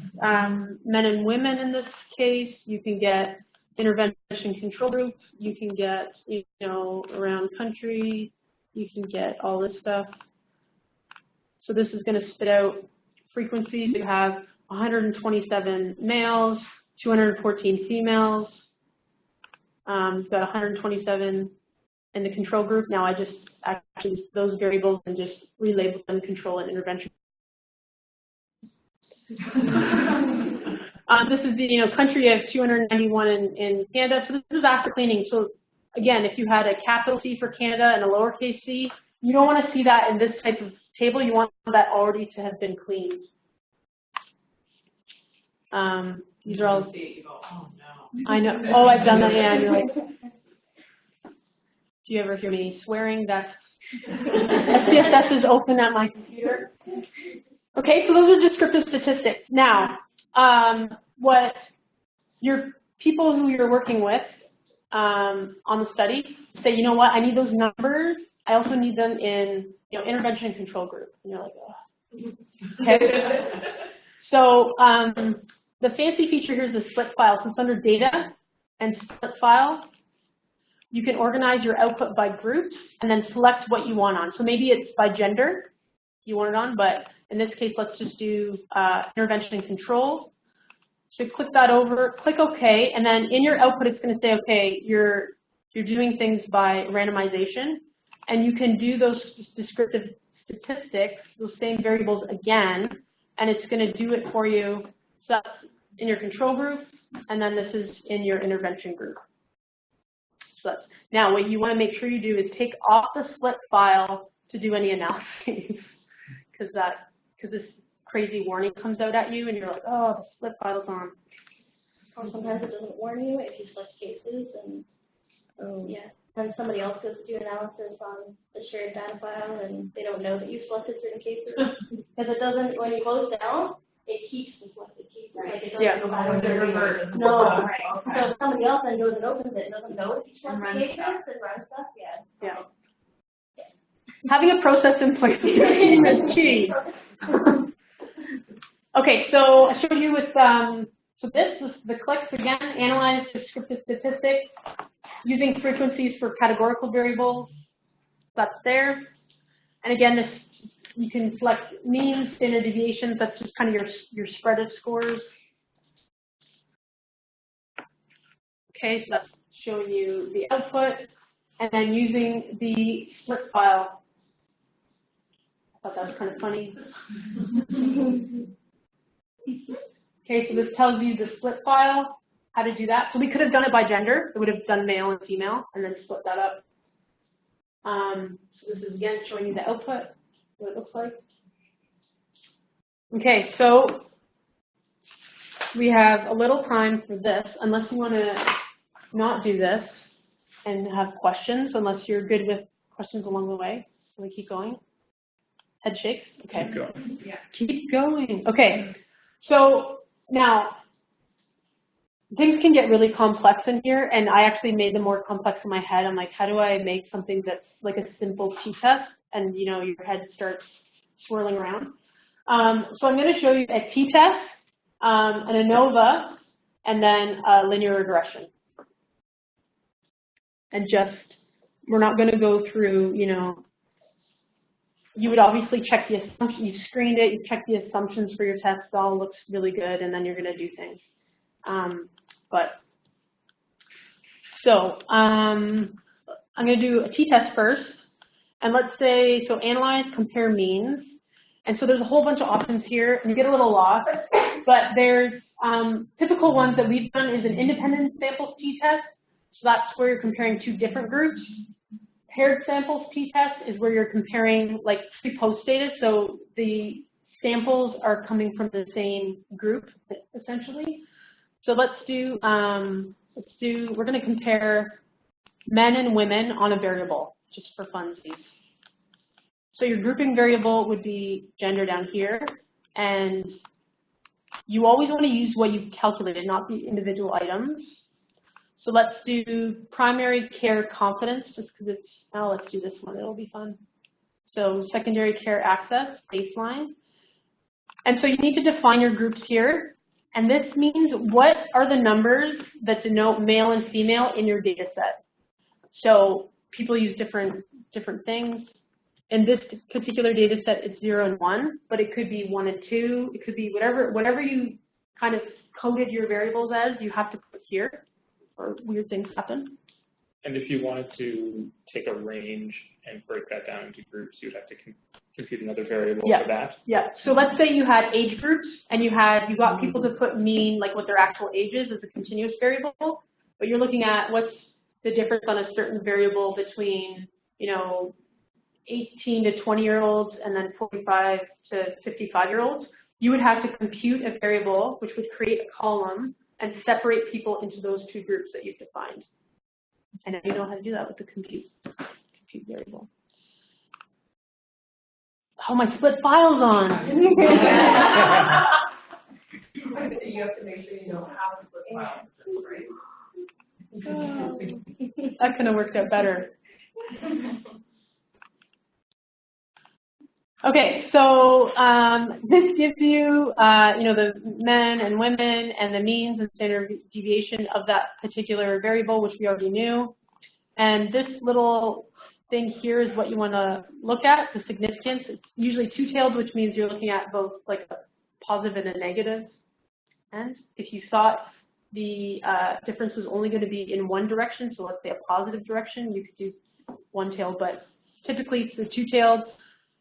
men and women in this case. You can get intervention control group. You can get, you know, around country. You can get all this stuff. So this is going to spit out frequencies. You have 127 males, 214 females. You've got 127 in the control group. Now I just actually those variables and just relabel them control and intervention. This is the country of 291 in Canada. So this is after cleaning. So again, if you had a capital C for Canada and a lowercase c, you don't want to see that in this type of table. You want that already to have been cleaned. These are all. Oh no. I know. Oh, I've done that. Yeah. And you're like, do you ever hear me swearing? That's SPSS is open at my computer. Okay, so those are descriptive statistics. Now, what your people who you're working with on the study say, you know what, I need those numbers. I also need them in, intervention and control group. And you're like, oh. Okay. So the fancy feature here is the split file. So it's under data and split file. You can organize your output by groups and then select what you want on. So maybe it's by gender you want it on, but in this case, let's just do intervention and control. So click that over, click OK, and then in your output, it's going to say, okay, you're doing things by randomization, and you can do those descriptive statistics, those same variables again, and it's going to do it for you. So that's in your control group, and then this is in your intervention group. So that's, now what you want to make sure you do is take off the split file to do any analyses, because this crazy warning comes out at you, and you're like, oh, the split file's on. Or sometimes it doesn't warn you if you select cases, and yeah, then somebody else goes to do analysis on the shared data file, and they don't know that you selected certain cases. Because it doesn't, when you close down, it keeps the selected cases. Like it doesn't no. So somebody else then goes and opens it and doesn't know if you selected cases and runs stuff, yeah. Having a process in place is key. Okay, so I showed you with, so this is the clicks again, analyze descriptive statistics using frequencies for categorical variables. That's there. And again, this you can select mean, standard deviations. That's just kind of your spread of scores. Okay, so that's showing you the output, and then using the split file. I thought that was kind of funny. Okay, so this tells you the split file, how to do that. So we could have done it by gender. It would have done male and female, and then split that up. So this is, again, showing you the output, what it looks like. Okay, so we have a little time for this, unless you want to not do this and have questions, unless you're good with questions along the way. So we keep going. Head shakes? Okay. Keep going. Yeah. Keep going. Okay. So now, things can get really complex in here, and I actually made them more complex in my head. I'm like, how do I make something that's like a simple t-test, and you know, your head starts swirling around. So I'm going to show you a t-test, an ANOVA, and then a linear regression. And just, we're not going to go through, you know, you would obviously check the assumptions, you've screened it, you've checked the assumptions for your test, it all looks really good, and then you're going to do things. I'm going to do a t-test first, and let's say, so analyze, compare means, and so there's a whole bunch of options here, and you get a little lost, but there's typical ones that we've done is an independent samples t-test, so that's where you're comparing two different groups. Paired samples t-test is where you're comparing like pre-post data, so the samples are coming from the same group, essentially. So let's do, we're going to compare men and women on a variable, just for funsies. So your grouping variable would be gender down here, and you always want to use what you've calculated, not the individual items. So let's do primary care confidence, just because it's, oh, let's do this one, it'll be fun. So secondary care access, baseline. And so you need to define your groups here. And this means what are the numbers that denote male and female in your data set. So people use different things. In this particular data set, it's 0 and 1, but it could be 1 and 2. It could be whatever you kind of coded your variables as, you have to put here, or weird things happen. And if you wanted to take a range and break that down into groups, you'd have to compute another variable for that? Yeah. So let's say you had age groups, and you got people to put mean, like what their actual age is as a continuous variable, but you're looking at what's the difference on a certain variable between, you know, 18 to 20-year-olds and then 45 to 55-year-olds. You would have to compute a variable, which would create a column and separate people into those two groups that you've defined. And you know how to do that with the compute variable. Oh, my split file's on. You have to make sure you don't have a split file, right? That could have worked out better. Okay, so this gives you, you know, the men and women and the means and standard deviation of that particular variable, which we already knew. And this little thing here is what you want to look at, the significance. It's usually two-tailed, which means you're looking at both like a positive and a negative. And if you thought the difference was only going to be in one direction, so let's say a positive direction, you could do one-tailed, but typically it's the two-tailed.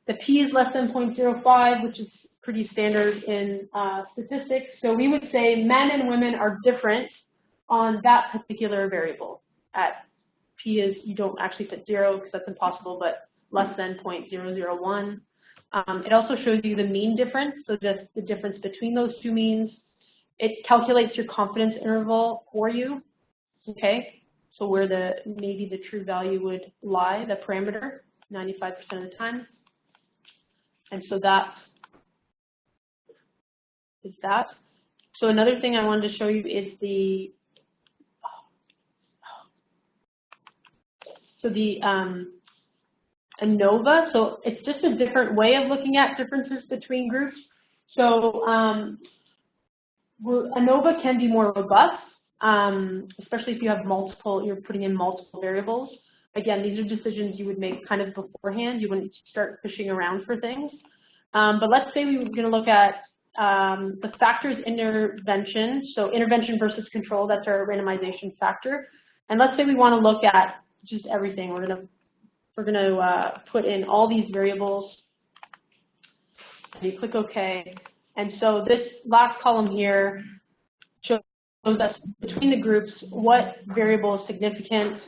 The P is less than 0.05, which is pretty standard in statistics. So we would say men and women are different on that particular variable. At P is, you don't actually put 0 because that's impossible, but less than 0.001. It also shows you the mean difference, so just the difference between those two means. It calculates your confidence interval for you, okay? So where maybe the true value would lie, the parameter, 95% of the time. And so that is that. So another thing I wanted to show you is the ANOVA. So it's just a different way of looking at differences between groups. So ANOVA can be more robust, especially if you have you're putting in multiple variables. Again, these are decisions you would make kind of beforehand. You wouldn't start fishing around for things. But let's say we were going to look at the factors intervention. So intervention versus control, that's our randomization factor. And let's say we want to look at just everything. We're going to put in all these variables. And you click OK. And so this last column here shows us between the groups what variable is significant.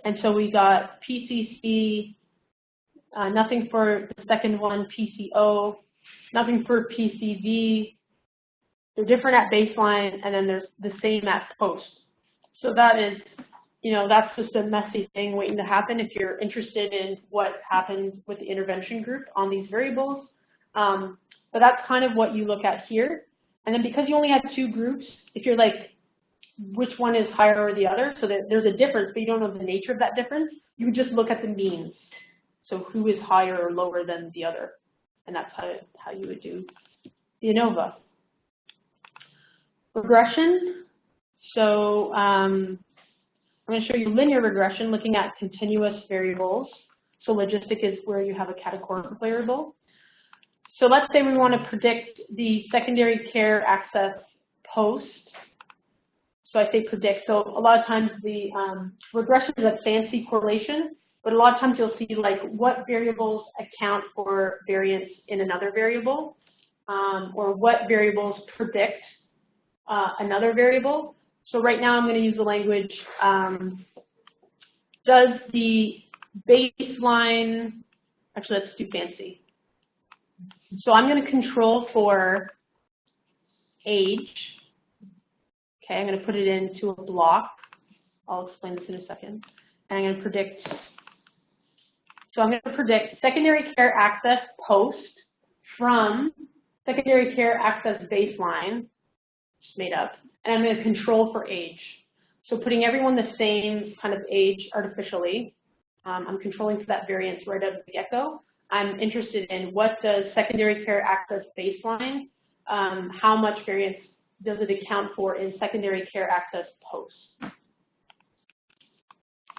And so we got PCC, nothing for the second one, PCO, nothing for PCV. They're different at baseline, and then there's the same at post. So that is you know, that's just a messy thing waiting to happen if you're interested in what happens with the intervention group on these variables. But that's kind of what you look at here. And then because you only had 2 groups, if you're like, which one is higher or the other, so that there's a difference, but you don't know the nature of that difference, you would just look at the means. So who is higher or lower than the other? And that's how you would do the ANOVA. Regression. So I'm going to show you linear regression looking at continuous variables. So logistic is where you have a categorical variable. So let's say we want to predict the secondary care access post. So I say predict. So a lot of times the regression is a fancy correlation, but a lot of times you'll see like what variables account for variance in another variable, or what variables predict another variable. So right now I'm going to use the language, does the baseline, actually that's too fancy. So I'm going to control for age. Okay, I'm going to put it into a block. I'll explain this in a second. And I'm going to predict, so I'm going to predict secondary care access post from secondary care access baseline, just made up, and I'm going to control for age. So putting everyone the same kind of age artificially, I'm controlling for that variance right out of the get-go. I'm interested in what does secondary care access baseline, how much variance does it account for in secondary care access post?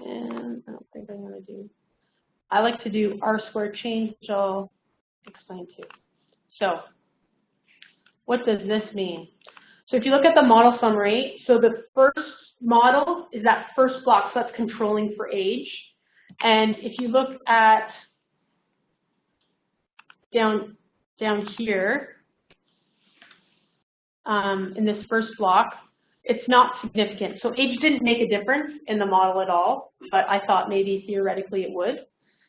And I don't think I'm going to do, I like to do R-squared change, which I'll explain too. So what does this mean? So if you look at the model summary, so the first model is that first block, so that's controlling for age. And if you look at down here, in this first block, it's not significant. So age didn't make a difference in the model at all, but I thought maybe theoretically it would.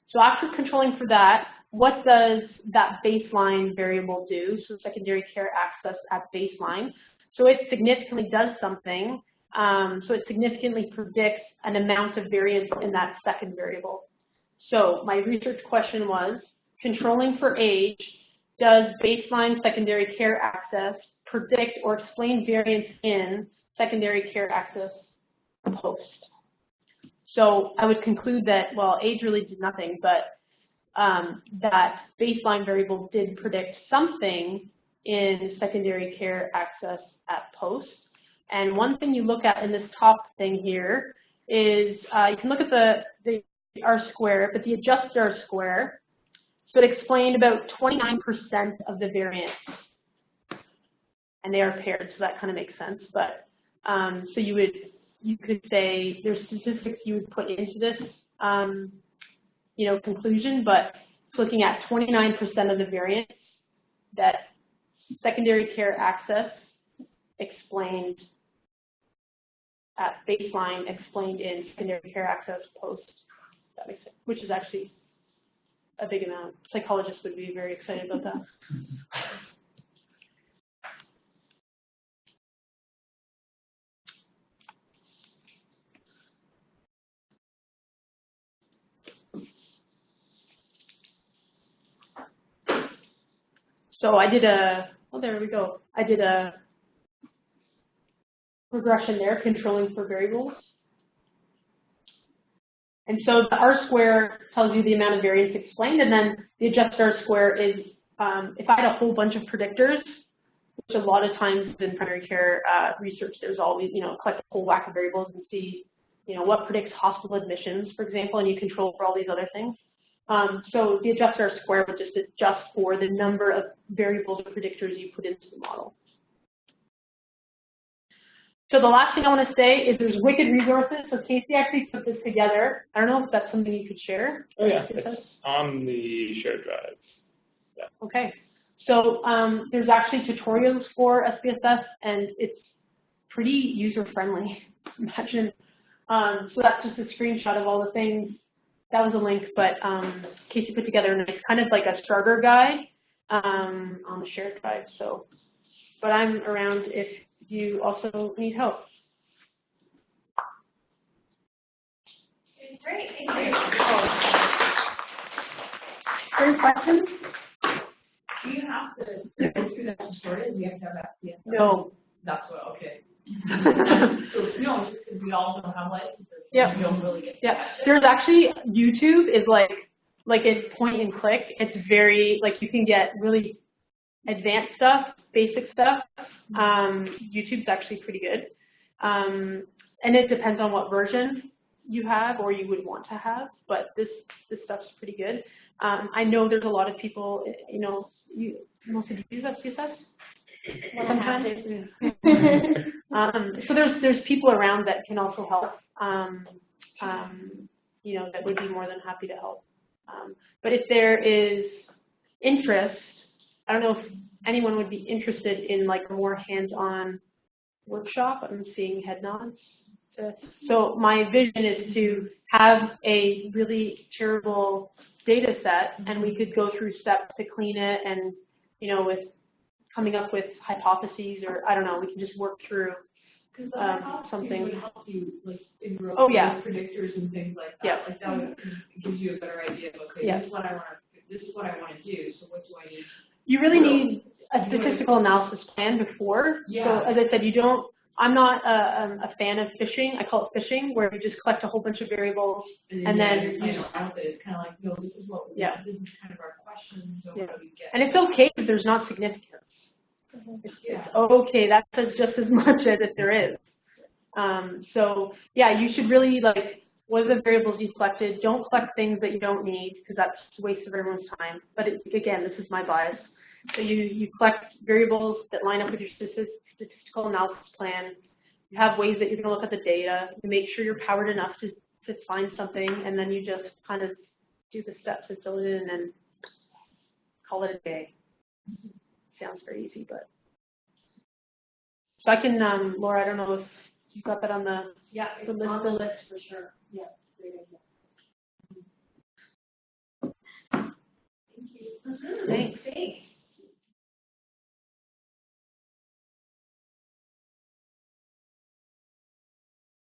So after controlling for that, what does that baseline variable do? So secondary care access at baseline. So it significantly does something. So it significantly predicts an amount of variance in that second variable. So my research question was, controlling for age, does baseline secondary care access predict or explain variance in secondary care access post? So I would conclude that, well, age really did nothing, but that baseline variable did predict something in secondary care access at post. And one thing you look at in this top thing here is you can look at the R-square, but the adjusted R-square. So it explained about 29% of the variance. And they are paired, so that kind of makes sense. But so you could say there's statistics you would put into this, you know, conclusion, but it's looking at 29% of the variance that secondary care access explained at baseline, explained in secondary care access post. That makes sense, which is actually a big amount. Psychologists would be very excited about that. So I did a, oh, there we go. I did a regression there, controlling for variables. And so the R-square tells you the amount of variance explained, and then the adjusted R-square is, if I had a whole bunch of predictors, which a lot of times in primary care research, there's always, you know, collect a whole whack of variables and see, you know, what predicts hospital admissions, for example, and you control for all these other things. So the adjusted R-square would just adjust for the number of variables or predictors you put into the model. So the last thing I want to say is there's wicked resources. So Casey actually put this together. I don't know if that's something you could share. Oh yeah, it's on the shared drive. Yeah. Okay. So there's actually tutorials for SPSS, and it's pretty user-friendly. Imagine. So that's just a screenshot of all the things. That was a link, but Casey put together a nice kind of like a starter guide on the shared drive. So, but I'm around if you also need help. Great, thank you. Any questions? Do you have to go through that tutorial? Do you have to have SPSS? No. That's what, okay. So, no, just because we all don't have licenses. Yep. We don't really get to Yeah, catch it. there's actually, YouTube is like it's point and click. It's very, like, you can get really advanced stuff, basic stuff. YouTube's actually pretty good. And it depends on what version you have or you would want to have, but this stuff's pretty good. I know there's a lot of people, you know, most of you use SPSS? Sometimes. So there's people around that can also help, you know, that would be more than happy to help. But if there is interest, I don't know if anyone would be interested in like a more hands-on workshop. I'm seeing head nods. So my vision is to have a really terrible data set, and we could go through steps to clean it, and, you know, with coming up with hypotheses, or I don't know, we can just work through something. Would help you, like, in real predictors and things like that. Yeah. Like that would gives you a better idea of, okay, this is what I want to do. So what do I need? You really need a statistical analysis plan before. Yeah. So as I said, I'm not a fan of fishing. I call it fishing, where you just collect a whole bunch of variables and then you know, it's kind of like, no, this is what we want. This is kind of our questions. So what do we get? And it's okay if there's not significance. It's okay. That says just as much as if there is. So yeah, you should really, like, what are the variables you collected? Don't collect things that you don't need, because that's a waste of everyone's time. But again, this is my bias. So you collect variables that line up with your statistical analysis plan. You have ways that you're going to look at the data. You make sure you're powered enough to find something, and then you just kind of do the steps and fill it in and call it a day. Sounds very easy, but so I can, Laura, I don't know if you've got that on the it's on the list for sure.